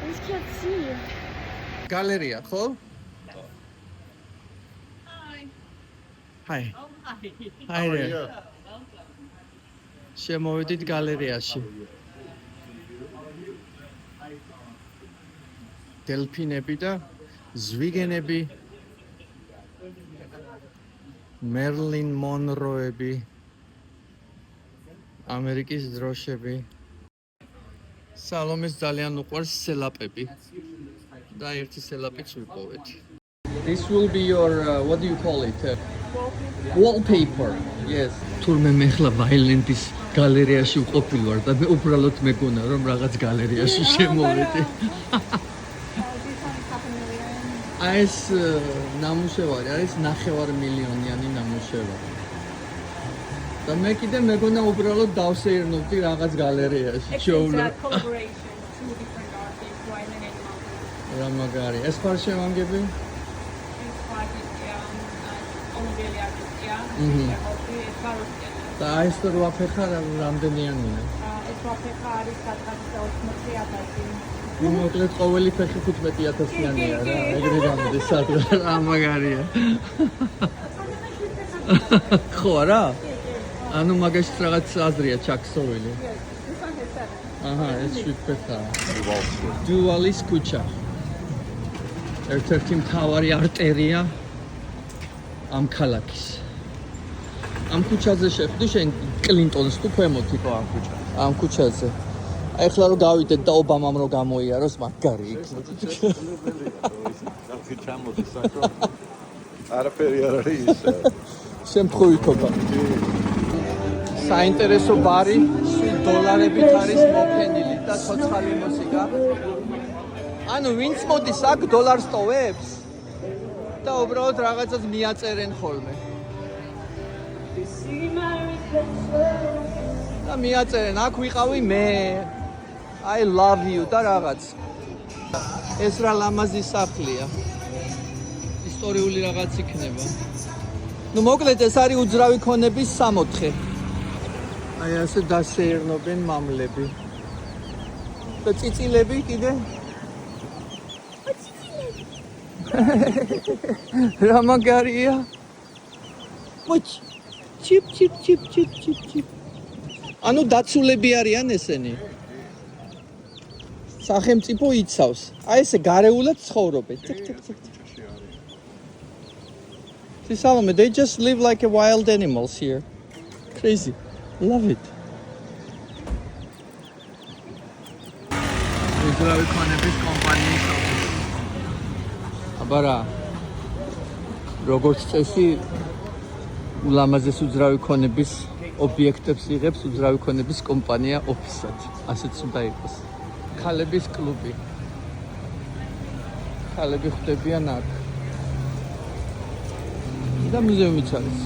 Ich kann sie. Galeria, ხო? Hi. Hi there. შემოვედით გალერეაში. დელფინები და ზვიგენები, მერლინ მონროები, ამერიკის დროშები. სალომეს ძალიან უყვარს სელაპები და ერთი სელაპიც ვიპოვეთ. This will be your what do you call it? Wallpaper. Yes. თურმე მე ხლა ვაილენდის გალერეაში ვყოფილ ვარ და მე უბრალოდ მეგონა რომ რაღაც გალერეაში შემოვედი. ეს ნამუშევარი არის 9 მილიონიანი ნამუშევარი. და მე კიდე მეგონა უბრალოდ დავსეირნობდი რაღაც გალერეაში. Collaboration, 2 different artists, Wyman and Malcolm. რა მაგარი. ეს ხარ შევანგები? და ეს რო აფეხა რამდენიანია? ეს აფეხა არის სადღაც 80,000. მოკლედ ყოველი ფეხი 15,000-იანია რა. ეგრე გამოდის სადღაც რა მაგარია. ხო რა? ანუ მაგაში რაღაც აზრია ჩაქსოვილი. აჰა, ეს 7 ფეხა. დუალის ქუჩა. ერთ-ერთი მთავარი არტერია ამ ქალაქის. ამ ქუჩაზე შეხვდი შენ კლინტონს თუ ქვემოთ იყო ამ ქუჩაზე. აი ახლა რომ გავიდეთ და ობამამ რო გამოიაროს მაგარი იქნება. ჩამოდის აქ. არაფერი არ არის ის. შემთხვევითობა. საინტერესო ბარი $7 არის მოფენილი და ცოცხალი მუსიკა. ანუ ვინც მოდის აქ $დოლარს ტოვებს და უბრალოდ რაღაცას მიაწერენ ხოლმე. და მიაწერენ, აქ ვიყავი მე. I love you და რაღაც. ეს რა ლამაზი სახლია. ისტორიული რაღაც იქნება. ნუ მოკლედ ეს არის უძრავი ქონების 64. აი ასე დასეირნობენ მამლები. და წიწილები კიდე. რა მაგარია. მოჩ. ჩიპ ჩიპ ჩიპ ჩიპ ჩიპ ჩიპ. ანუ დაცულები არიან ესენი. სახელმწიფო იცავს. აი ესე გარეულად ცხოვრობენ. ცეკ ცეკ ცეკ. Salome, they just live like a wild animals here. Crazy. Love it. უძრავი ქონების კომპანიის ოფისი. აბარა. როგორც წესი ულამაზეს უძრავი ქონების ობიექტებს იღებს უძრავი ქონების კომპანია ოფისად. ასეც უნდა იყოს. ქალების კლუბი. ქალები ხვდებიან აქ. და მუზეუმიც არის.